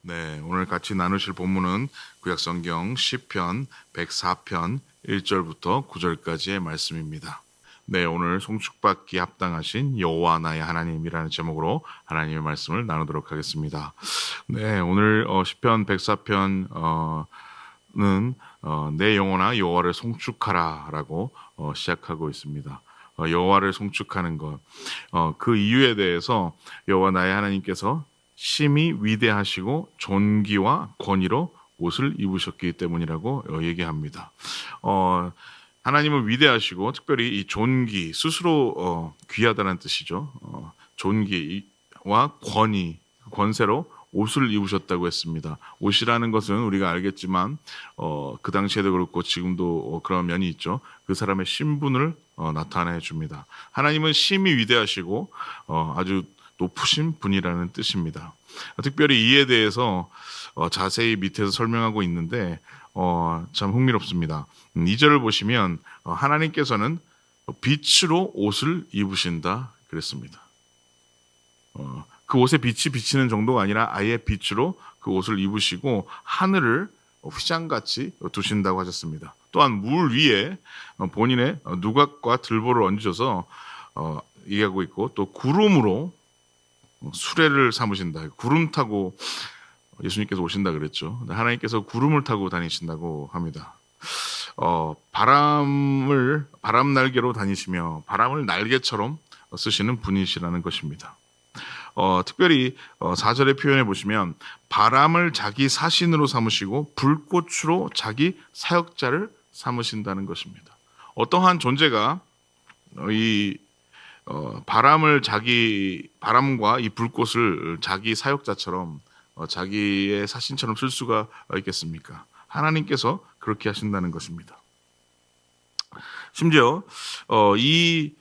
네, 오늘 같이 나누실 본문은 구약성경 시편 104편 1절부터 9절까지의 말씀입니다. 네, 오늘 송축받기 합당하신 여호와 나의 하나님이라는 제목으로 하나님의 말씀을 나누도록 하겠습니다. 네, 오늘 시편 104편은 내 영혼아 여호와를 송축하라라고 시작하고 있습니다. 여호와를 송축하는 것, 그 이유에 대해서 여호와 나의 하나님께서 심히 위대하시고 존귀와 권위로 옷을 입으셨기 때문이라고 얘기합니다. 하나님은 위대하시고 특별히 이 존귀, 스스로 귀하다는 뜻이죠. 존귀와 권위, 권세로 옷을 입으셨다고 했습니다. 옷이라는 것은 우리가 알겠지만 그 당시에도 그렇고 지금도 그런 면이 있죠. 그 사람의 신분을 나타내 줍니다. 하나님은 심히 위대하시고 아주 높으신 분이라는 뜻입니다. 특별히 이에 대해서 자세히 밑에서 설명하고 있는데 참 흥미롭습니다. 2절을 보시면 하나님께서는 빛으로 옷을 입으신다 그랬습니다. 그 옷에 빛이 비치는 정도가 아니라 아예 빛으로 그 옷을 입으시고 하늘을 휘장같이 두신다고 하셨습니다. 또한 물 위에 본인의 누각과 들보를 얹으셔서 얘기하고 있고, 또 구름으로 수레를 삼으신다. 구름 타고 예수님께서 오신다 그랬죠. 하나님께서 구름을 타고 다니신다고 합니다. 바람 날개로 다니시며 바람을 날개처럼 쓰시는 분이시라는 것입니다. 특별히 4절의 표현에 보시면 바람을 자기 사신으로 삼으시고 불꽃으로 자기 사역자를 삼으신다는 것입니다. 어떠한 존재가 이 바람과 이 불꽃을 자기 사역자처럼 자기의 사신처럼 쓸 수가 있겠습니까? 하나님께서 그렇게 하신다는 것입니다. 심지어 이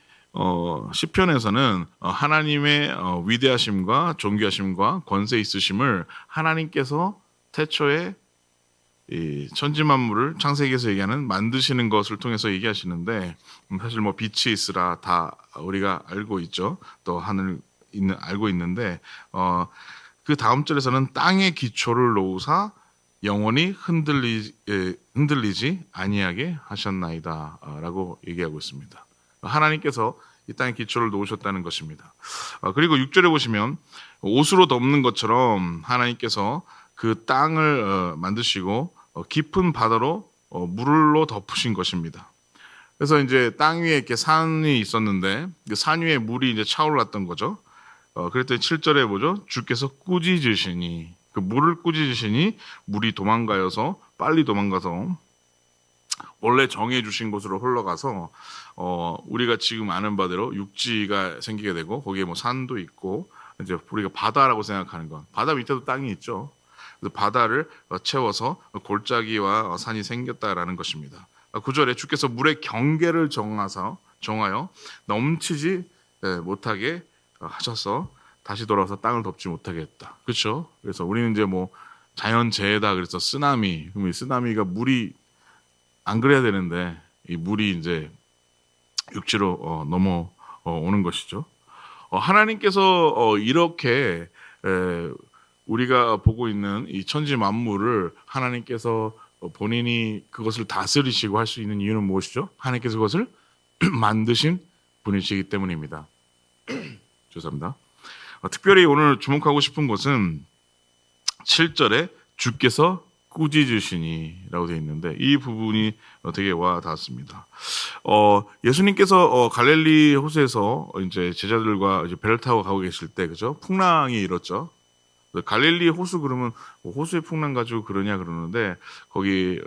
시편에서는 하나님의 위대하심과 존귀하심과 권세 있으심을 하나님께서 태초에 이 천지만물을 창세기에서 얘기하는 만드시는 것을 통해서 얘기하시는데, 사실 뭐 빛이 있으라 다 우리가 알고 있죠. 또 하늘 알고 있는데 그 다음 절에서는 땅의 기초를 놓으사 영원히 흔들리지 아니하게 하셨나이다라고 얘기하고 있습니다. 하나님께서 이 땅의 기초를 놓으셨다는 것입니다. 그리고 6절에 보시면 옷으로 덮는 것처럼 하나님께서 그 땅을 만드시고 깊은 바다로 물로 덮으신 것입니다. 그래서 이제 땅 위에 이렇게 산이 있었는데 그 산 위에 물이 이제 차올랐던 거죠. 그랬더니 7절에 보죠. 주께서 꾸짖으시니, 그 물을 꾸짖으시니 물이 빨리 도망가서 원래 정해 주신 곳으로 흘러가서 우리가 지금 아는 바대로 육지가 생기게 되고, 거기에 뭐 산도 있고, 이제 우리가 바다라고 생각하는 건 바다 밑에도 땅이 있죠. 그래서 바다를 채워서 골짜기와 산이 생겼다라는 것입니다. 9절에 주께서 물의 경계를 정하여 넘치지 못하게 하셔서 다시 돌아와서 땅을 덮지 못하게 했다. 그렇죠? 그래서 우리는 이제 뭐 자연재해다 그래서 쓰나미가 물이 안 그래야 되는데 이 물이 이제 육지로 넘어오는 것이죠. 하나님께서 이렇게 우리가 보고 있는 이 천지 만물을 하나님께서 본인이 그것을 다스리시고 할 수 있는 이유는 무엇이죠? 하나님께서 그것을 만드신 분이시기 때문입니다. 죄송합니다. 특별히 오늘 주목하고 싶은 것은 7절에 주께서 꾸짖으시니라고 되어 있는데 이 부분이 되게 와 닿았습니다. 예수님께서 갈릴리 호수에서 이제 제자들과 이제 배를 타고 가고 계실 때, 그죠? 풍랑이 일었죠. 갈릴리 호수 그러면 호수의 풍랑 가지고 그러냐 그러는데, 거기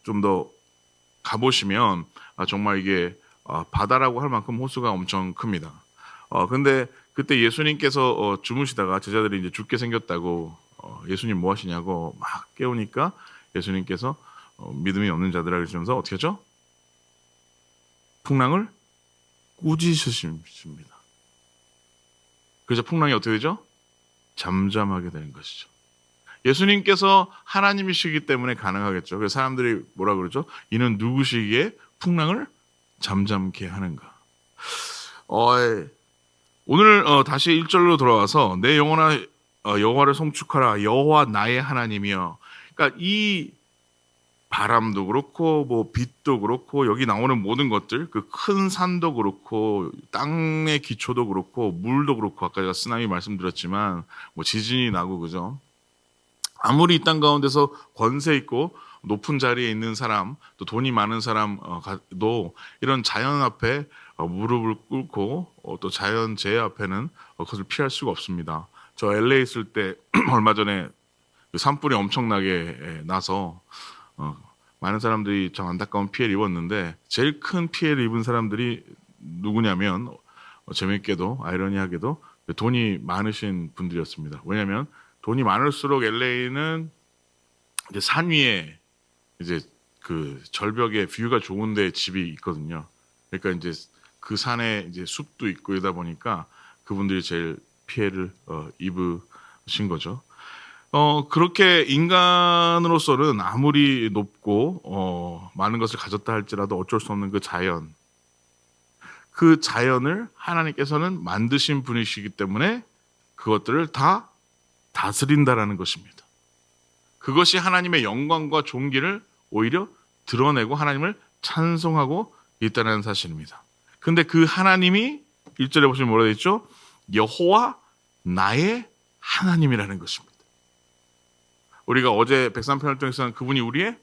좀 더 가보시면 정말 이게 바다라고 할 만큼 호수가 엄청 큽니다. 근데 그때 예수님께서 주무시다가 제자들이 이제 죽게 생겼다고 예수님 뭐 하시냐고 막 깨우니까 예수님께서 믿음이 없는 자들아 그러시면서 어떻게 하죠? 풍랑을 꾸짖으십니다. 그래서 풍랑이 어떻게 되죠? 잠잠하게 되는 것이죠. 예수님께서 하나님이시기 때문에 가능하겠죠. 그래서 사람들이 뭐라 그러죠? 이는 누구시기에 풍랑을 잠잠케 하는가? 오늘 다시 1절로 돌아와서 내 영혼아 여호와를 송축하라. 여호와 나의 하나님이여. 그러니까 이 바람도 그렇고 뭐 빛도 그렇고 여기 나오는 모든 것들, 그 큰 산도 그렇고 땅의 기초도 그렇고 물도 그렇고, 아까 제가 쓰나미 말씀드렸지만 뭐 지진이 나고, 그죠? 아무리 이 땅 가운데서 권세 있고 높은 자리에 있는 사람, 또 돈이 많은 사람도 이런 자연 앞에 무릎을 꿇고 또 자연 재해 앞에는 그것을 피할 수가 없습니다. 저 LA 있을 때 얼마 전에 그 산불이 엄청나게 나서 많은 사람들이 참 안타까운 피해를 입었는데, 제일 큰 피해를 입은 사람들이 누구냐면 재밌게도 아이러니하게도 돈이 많으신 분들이었습니다. 왜냐하면 돈이 많을수록 LA는 이제 산 위에 이제 그 절벽에 뷰가 좋은데 집이 있거든요. 그러니까 이제 그 산에 이제 숲도 있고 이러다 보니까 그분들이 제일 피해를 입으신 거죠. 그렇게 인간으로서는 아무리 높고 많은 것을 가졌다 할지라도 어쩔 수 없는 그 자연을 하나님께서는 만드신 분이시기 때문에 그것들을 다 다스린다라는 것입니다. 그것이 하나님의 영광과 존귀를 오히려 드러내고 하나님을 찬송하고 있다는 사실입니다. 근데 그 하나님이 1절에 보시면 뭐라 되어 있죠? 여호와 나의 하나님이라는 것입니다. 우리가 어제 103편을 통해서는 그분이 우리의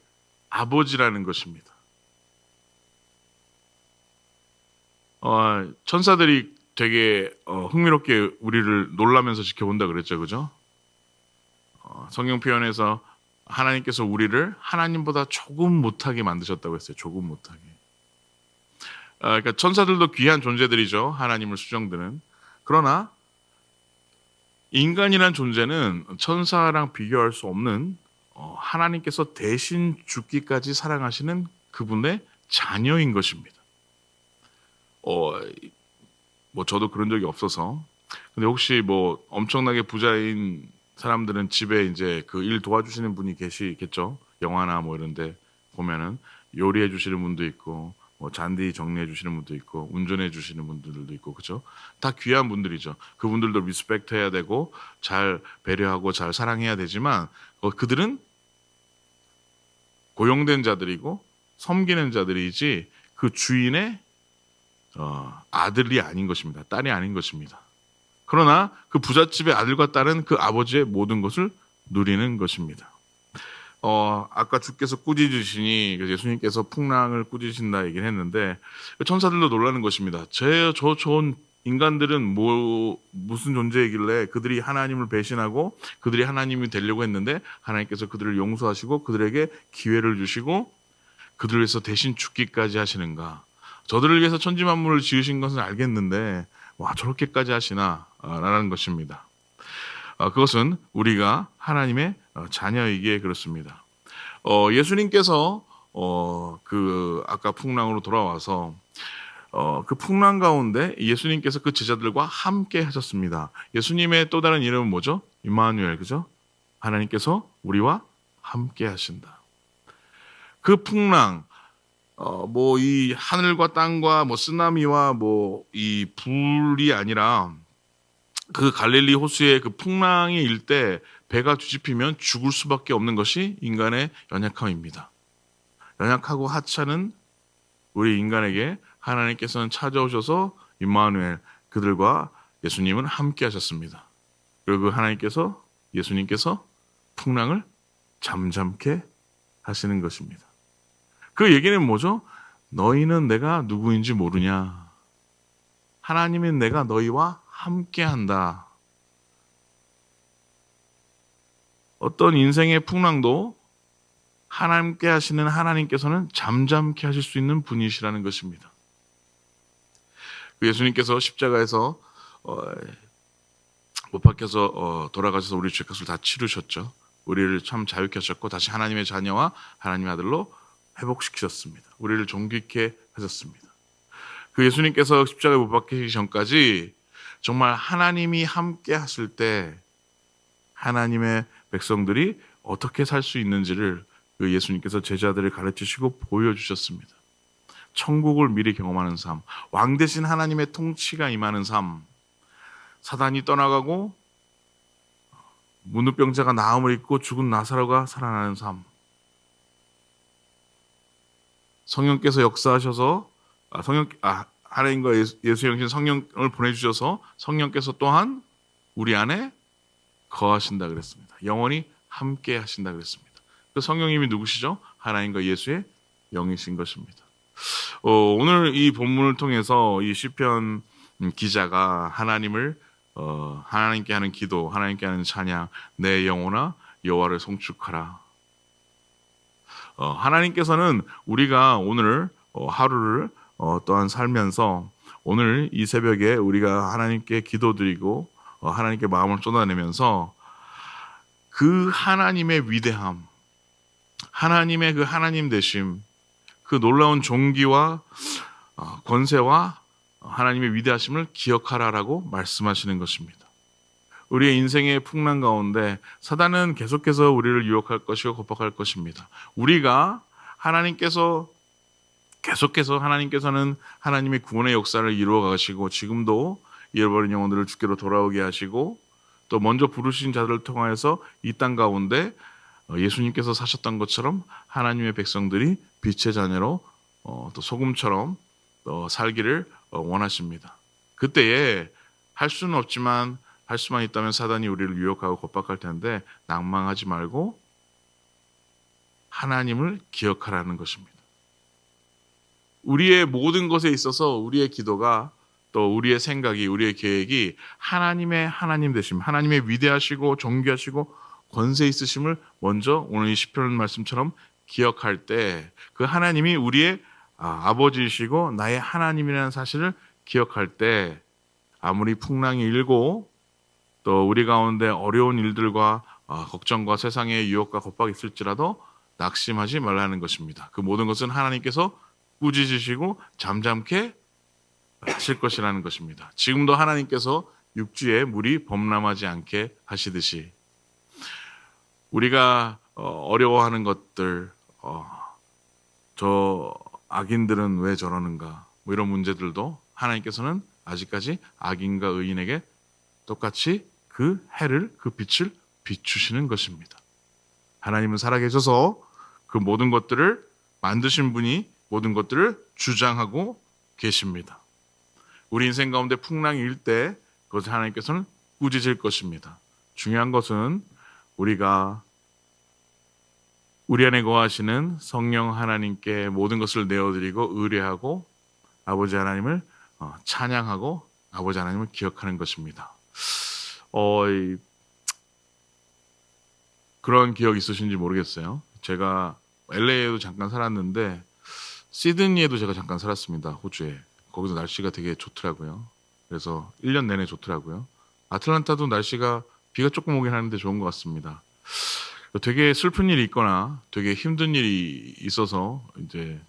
아버지라는 것입니다. 천사들이 되게 흥미롭게 우리를 놀라면서 지켜본다 그랬죠, 그죠? 성경 표현에서 하나님께서 우리를 하나님보다 조금 못하게 만드셨다고 했어요. 조금 못하게. 그러니까 천사들도 귀한 존재들이죠. 하나님을 수정드는. 그러나 인간이란 존재는 천사랑 비교할 수 없는 하나님께서 대신 죽기까지 사랑하시는 그분의 자녀인 것입니다. 뭐 저도 그런 적이 없어서. 근데 혹시 뭐 엄청나게 부자인 사람들은 집에 이제 그 일 도와주시는 분이 계시겠죠. 영화나 뭐 이런데 보면은 요리해 주시는 분도 있고, 뭐 잔디 정리해 주시는 분도 있고, 운전해 주시는 분들도 있고, 그죠? 다 귀한 분들이죠. 그분들도 리스펙트 해야 되고, 잘 배려하고 잘 사랑해야 되지만, 그들은 고용된 자들이고 섬기는 자들이지 그 주인의 아들이 아닌 것입니다. 딸이 아닌 것입니다. 그러나 그 부잣집의 아들과 딸은 그 아버지의 모든 것을 누리는 것입니다. 아까 주께서 꾸짖으시니 예수님께서 풍랑을 꾸짖으신다 얘기를 했는데, 천사들도 놀라는 것입니다. 저 좋은 인간들은 무슨 존재이길래 그들이 하나님을 배신하고 그들이 하나님이 되려고 했는데 하나님께서 그들을 용서하시고 그들에게 기회를 주시고 그들을 위해서 대신 죽기까지 하시는가. 저들을 위해서 천지만물을 지으신 것은 알겠는데 와, 저렇게까지 하시나 라는 것입니다. 그것은 우리가 하나님의 자녀이기에 그렇습니다. 예수님께서 그 아까 풍랑으로 돌아와서 그 풍랑 가운데 예수님께서 그 제자들과 함께 하셨습니다. 예수님의 또 다른 이름은 뭐죠? 임마누엘, 그죠? 하나님께서 우리와 함께 하신다. 그 풍랑, 뭐 이 하늘과 땅과 뭐 쓰나미와 뭐 이 불이 아니라 그 갈릴리 호수의 그 풍랑이 일 때 배가 뒤집히면 죽을 수밖에 없는 것이 인간의 연약함입니다. 연약하고 하찮은 우리 인간에게 하나님께서는 찾아오셔서 임마누엘, 그들과 예수님은 함께 하셨습니다. 그리고 하나님께서, 예수님께서 풍랑을 잠잠케 하시는 것입니다. 그 얘기는 뭐죠? 너희는 내가 누구인지 모르냐? 하나님은 내가 너희와 함께 한다. 어떤 인생의 풍랑도 하나님께 하시는 하나님께서는 잠잠케 하실 수 있는 분이시라는 것입니다. 예수님께서 십자가에서 못 박혀서 돌아가셔서 우리 죄 값을 다 치르셨죠. 우리를 참 자유케 하셨고 다시 하나님의 자녀와 하나님의 아들로 회복시키셨습니다. 우리를 존귀케 하셨습니다. 그 예수님께서 십자가에 못 박히기 전까지 정말 하나님이 함께 하실 때 하나님의 백성들이 어떻게 살 수 있는지를 그 예수님께서 제자들을 가르치시고 보여주셨습니다. 천국을 미리 경험하는 삶, 왕 대신 하나님의 통치가 임하는 삶, 사단이 떠나가고 문둥병자가 나음을 입고 죽은 나사로가 살아나는 삶. 성령께서 역사하셔서 하나님과 예수 형신 성령을 보내주셔서 성령께서 또한 우리 안에 거하신다 그랬습니다. 영원히 함께 하신다 그랬습니다. 그 성령님이 누구시죠? 하나님과 예수의 영이신 것입니다. 오늘 이 본문을 통해서 이 시편 기자가 하나님을 하나님께 하는 기도, 하나님께 하는 찬양, 내 영혼아 여호와를 송축하라. 하나님께서는 우리가 오늘 하루를 또한 살면서 오늘 이 새벽에 우리가 하나님께 기도드리고 하나님께 마음을 쏟아내면서 그 하나님의 위대함, 하나님의 그 하나님 되심, 그 놀라운 존귀와 권세와 하나님의 위대하심을 기억하라라고 말씀하시는 것입니다. 우리의 인생의 풍랑 가운데 사단은 계속해서 우리를 유혹할 것이고 겁박할 것입니다. 우리가 하나님께서는 하나님의 구원의 역사를 이루어 가시고 지금도 잃어버린 영혼들을 주께로 돌아오게 하시고 또 먼저 부르신 자들을 통하여서 이 땅 가운데 예수님께서 사셨던 것처럼 하나님의 백성들이 빛의 자녀로 또 소금처럼 살기를 원하십니다. 그때에 할 수는 없지만 할 수만 있다면 사단이 우리를 유혹하고 겁박할 텐데 낭망하지 말고 하나님을 기억하라는 것입니다. 우리의 모든 것에 있어서 우리의 기도가 또 우리의 생각이 우리의 계획이 하나님의 하나님 되심, 하나님의 위대하시고 존귀하시고 권세 있으심을 먼저 오늘 이 시편 말씀처럼 기억할 때 그 하나님이 우리의 아버지이시고 나의 하나님이라는 사실을 기억할 때 아무리 풍랑이 일고 또 우리 가운데 어려운 일들과 걱정과 세상의 유혹과 겁박이 있을지라도 낙심하지 말라는 것입니다. 그 모든 것은 하나님께서 꾸짖으시고 잠잠케 하실 것이라는 것입니다. 지금도 하나님께서 육지에 물이 범람하지 않게 하시듯이 우리가 어려워하는 것들, 저 악인들은 왜 저러는가 뭐 이런 문제들도 하나님께서는 아직까지 악인과 의인에게 똑같이 그 해를, 그 빛을 비추시는 것입니다. 하나님은 살아계셔서 그 모든 것들을 만드신 분이 모든 것들을 주장하고 계십니다. 우리 인생 가운데 풍랑이 일 때 그것을 하나님께서는 꾸짖을 것입니다. 중요한 것은 우리가 우리 안에 거하시는 성령 하나님께 모든 것을 내어드리고 의뢰하고 아버지 하나님을 찬양하고 아버지 하나님을 기억하는 것입니다. 그런 기억 있으신지 모르겠어요. 제가 LA에도 잠깐 살았는데 시드니에도 제가 잠깐 살았습니다. 호주에. 거기서 날씨가 되게 좋더라고요. 그래서 1년 내내 좋더라고요. 아틀란타도 날씨가 비가 조금 오긴 하는데 좋은 것 같습니다. 되게 슬픈 일이 있거나 되게 힘든 일이 있어서 이제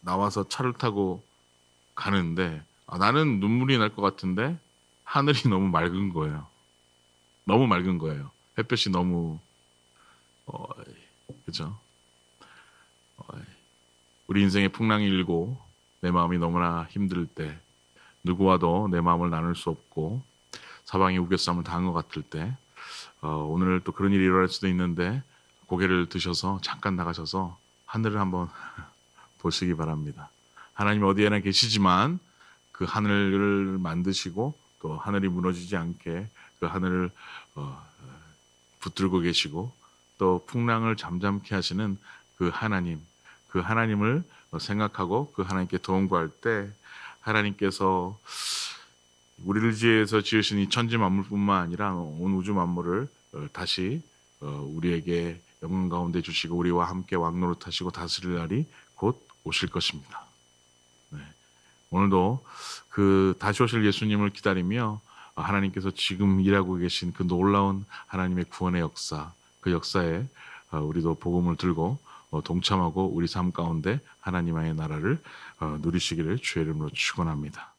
나와서 차를 타고 가는데 나는 눈물이 날 것 같은데 하늘이 너무 맑은 거예요. 너무 맑은 거예요. 햇볕이 너무 그죠? 우리 인생의 풍랑이 일고 내 마음이 너무나 힘들 때 누구와도 내 마음을 나눌 수 없고 사방이 우겨쌈을 당한 것 같을 때 오늘 또 그런 일이 일어날 수도 있는데 고개를 드셔서 잠깐 나가셔서 하늘을 한번 보시기 바랍니다. 하나님 어디에나 계시지만 그 하늘을 만드시고 또 하늘이 무너지지 않게 그 하늘을 붙들고 계시고 또 풍랑을 잠잠케 하시는 그 하나님을 생각하고 그 하나님께 도움 구할 때 하나님께서 우리를 지혜해서 지으신 이 천지 만물뿐만 아니라 온 우주 만물을 다시 우리에게 영광 가운데 주시고 우리와 함께 왕노릇하시고 다스릴 날이 곧 오실 것입니다. 네. 오늘도 그 다시 오실 예수님을 기다리며 하나님께서 지금 일하고 계신 그 놀라운 하나님의 구원의 역사, 그 역사에 우리도 복음을 들고 동참하고 우리 삶 가운데 하나님의 나라를 누리시기를 주의 이름으로 축원합니다.